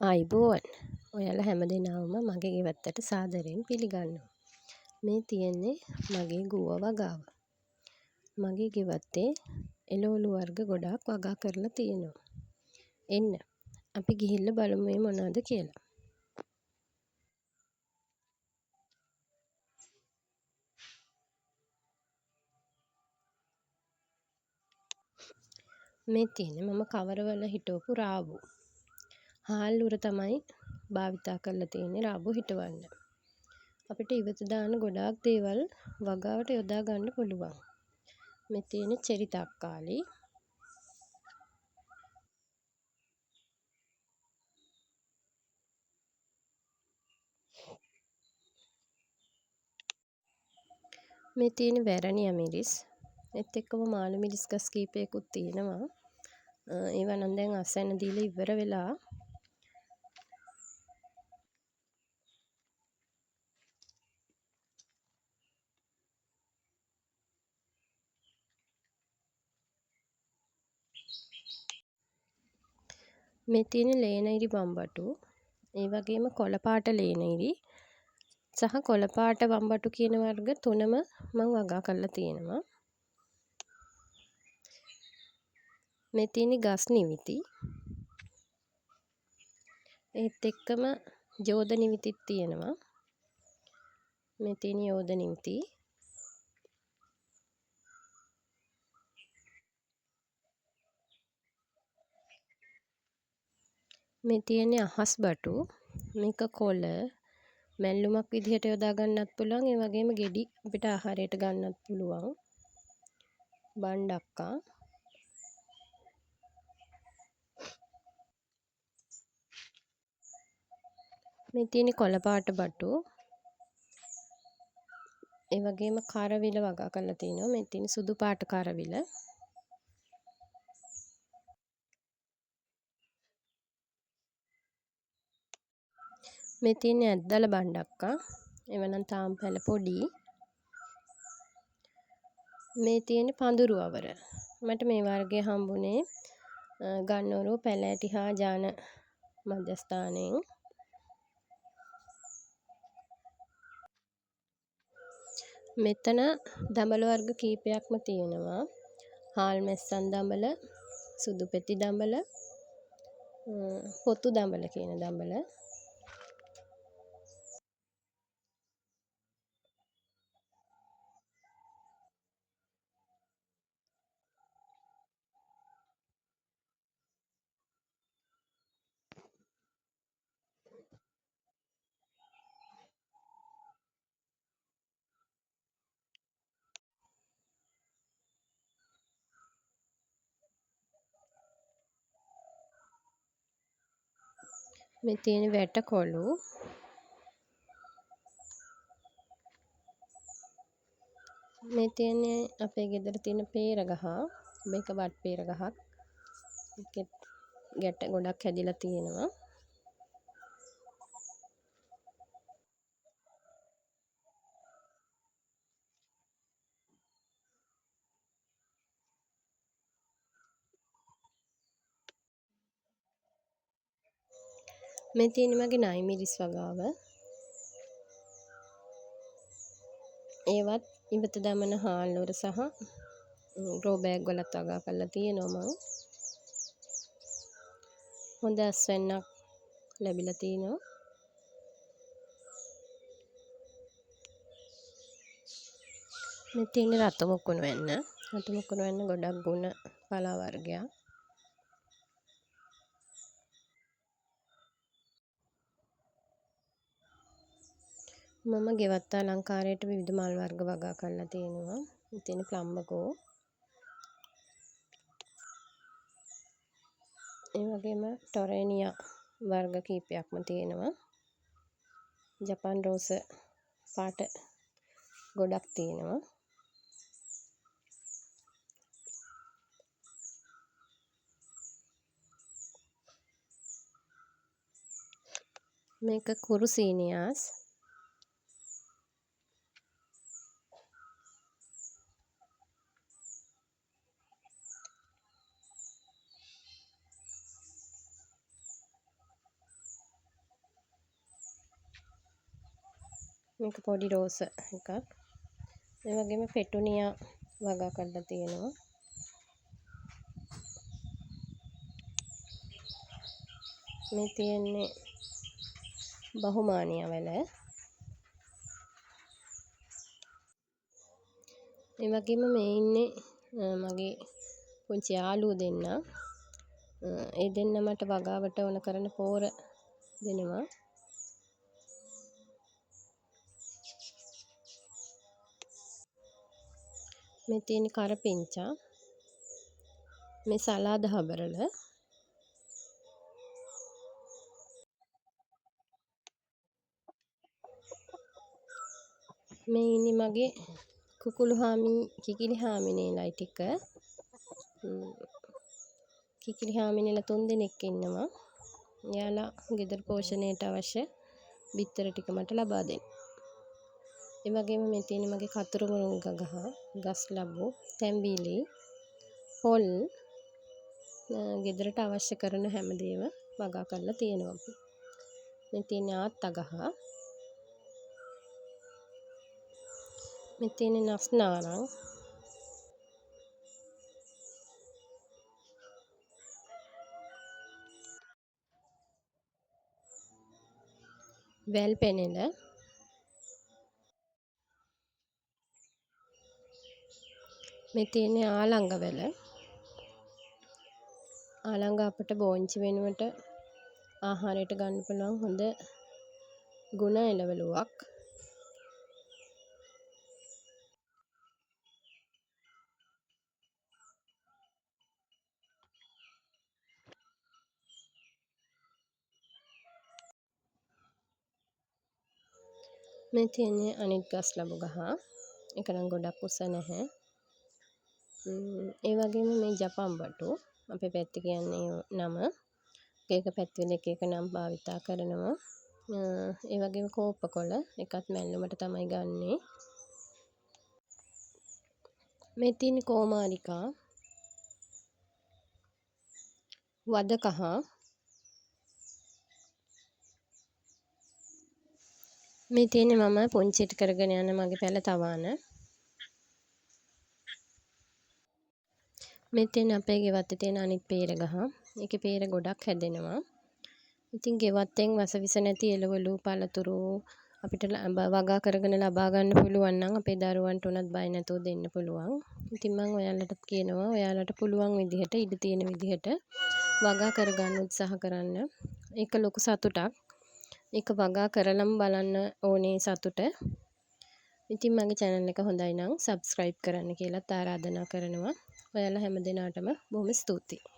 ආයිබෝවන්. ඔයාලා හැමදෙනාම මගේ ගෙවත්තට සාදරයෙන් පිළිගන්නවා. මේ තියෙන්නේ මගේ ගුව වගාව. මගේ ගෙවත්තේ එළවලු වර්ග ගොඩාක් වගා කරලා තියෙනවා. එන්න අපි ගිහිල්ලා බලමු මේ මොනවද කියලා. මේ තියෙන්නේ මම කවරවල හිටවපු රාවු. හාල් උර තමයි භාවිතා කරලා තියෙන්නේ රාවු හිටවන්න. අපිට ඉවත දාන ගොඩාක් දේවල් වගාවට යොදා ගන්න පුළුවන්. මේ තියෙන චෙරි තක්කාලි. මේ තියෙන වැරණිය මිරිස්. ඒත් එක්කම මාළු මිරිස් ගස් කීපයකුත් තියෙනවා. ඒවා නම් දැන් අස්වැන්න දීලා ඉවර වෙලා. මේ තියෙන ලේනයිරි වම්බටු. ඒ වගේම කොළ පාට ලේනයිරි සහ කොළ පාට වම්බටු කියන වර්ග තුනම මම වගා කරලා තියෙනවා. මේ තියෙන ගස් නිවිති. ඒත් එක්කම යෝධ නිවිතිත් තියෙනවා. මේ තියෙන යෝධ නිවිති. මේ තියෙන්නේ අහස් බටු. මේක කොළ මැල්ලුමක් විදිහට යොදා ගන්නත් පුළුවන්. ඒ වගේම ගෙඩි අපිට ආහාරයට ගන්නත් පුළුවන්. බණ්ඩක්කා. මේ තියෙන්නේ කොළ පාට බටු. ඒ වගේම කරවිල වගා කරලා තිනවා. මේ තියෙන සුදු පාට කරවිල. මේ තියෙන්නේ ඇද්දල බණ්ඩක්කා. එවනම් තාම් පැල පොඩි. මේ තියෙන්නේ පඳුරු අවර. මට මේ වර්ගය හම්බුනේ ගන්නවරු පැලෑටි හා ජාන මධ්‍යස්ථානයෙන්. මෙතන දඹල වර්ග කීපයක්ම තියෙනවා. හාල් මැස්සන් දඹල, සුදු පෙති දඹල, පොතු දඹල කියන දඹල. මේ තියෙන වැටකොළු. මේ තියෙන්නේ අපේ ගෙදර තියෙන peer ගහ. මේක වත් peer ගහක්. ඒකෙත් ගැට ගොඩක් හැදිලා තියෙනවා. මේ තියෙන්නේ මගේ නයි මිරිස් වගාව. ඒවත් ඉවත දමන හාල් උර සහ ග්‍රෝ බෑග් වලත් වගා කරලා තියෙනවා මම. හොඳ අස්වැන්නක් ලැබිලා තිනවා. මේ තියෙන්නේ රතු මුකුණු වෙන්න. රතු මුකුණු වෙන්න ගොඩක් ගුණ පලා වර්ගයක්. මම ගෙවත්ත අලංකාරයට විවිධ මල් වර්ග වගා කරලා තියෙනවා. මේ තියෙන ප්ලම්බකෝ. ඒ වගේම ටොරේනියා වර්ග කීපයක්ම තියෙනවා. ජපන් රෝස පාට ගොඩක් තියෙනවා. මේක කුරු සීනියාස්. මේක පොඩි රෝස එකක්. ඒ වගේම පෙටුනියා වගා කරලා තියෙනවා. මේ තියෙන්නේ බහුමානියා වල. ඒ වගේම මේ ඉන්නේ මගේ පුංචි යාළුවෝ දෙන්නා. ඒ දෙන්න මට වගාවට ඕන කරන පෝර දෙනවා. මේ තියෙන කරපිංචා. මේ සලාද හබරල. මේ ඉන්නේ මගේ කිකිලි හාමිනේලයි ටික. කිකිලි හාමිනේලා 3 දෙනෙක් ඉන්නවා. එයාලා ගෙදර පෝෂණයට අවශ්‍ය බිත්තර ටික මට ලබා දෙන්න. ඒ වගේම මේ තියෙන මගේ කතුරු මුරුංගා ගහ, ගස් ලැබු, තැඹිලි, පොල් ගෙදරට අවශ්‍ය කරන හැමදේම වගා කරලා තියෙනවා. මේ තියෙන ආත්තා ගහ. මේ තියෙන නස්නාරං. වැල් පෙනෙල. මේ තියෙන ආලංගවල. ආලංග අපට බෝංචි වෙනුවට ආහාරයට ගන්න පුළුවන් හොඳ ගුණ එළවලුවක්. මේ තියෙන්නේ අනිත් ගස් ලැබු ගහ. ඒක නම් ගොඩක් උස නැහැ. ඒ වගේම මේ ජපන් බටු අපේ පැත්තේ කියන්නේ නම. එක පැත්තවල එක එක නම් භාවිතා කරනවා. ඒ වගේම කෝප්පකොළ එකත් මැල්ලුමට තමයි ගන්නෙ. මේ තියෙන්නේ කෝමාරිකා. වදකහ. මේ තියෙන්නේ මම පුංචිට කරගෙන යන මගේ පැල තවාන. මේ තියෙන්නේ අපේ ගෙවත්තේ තියෙන අනිත් peer ගහ. ඒකේ peer ගොඩක් හැදෙනවා. ඉතින් ගෙවත්තෙන් වසවිස නැති එළවලු පළතුරු අපිට වගා කරගෙන ලබා ගන්න පුළුවන් නම් අපේ දරුවන්ට උනත් බය නැතුව දෙන්න පුළුවන්. ඉතින් මම ඔයාලට කියනවා ඔයාලට පුළුවන් විදිහට ඉඩ තියෙන විදිහට වගා කරගන්න උත්සාහ කරන්න. ඒක ලොකු සතුටක්. ඒක වගා කරලම බලන්න ඕනේ සතුට. ඉතින් මගේ channel එක හොඳයි නම් subscribe කරන්න කියලාත් ආරාධනා කරනවා. ඔයාලා හැම දිනාටම බොහොම ස්තුතියි.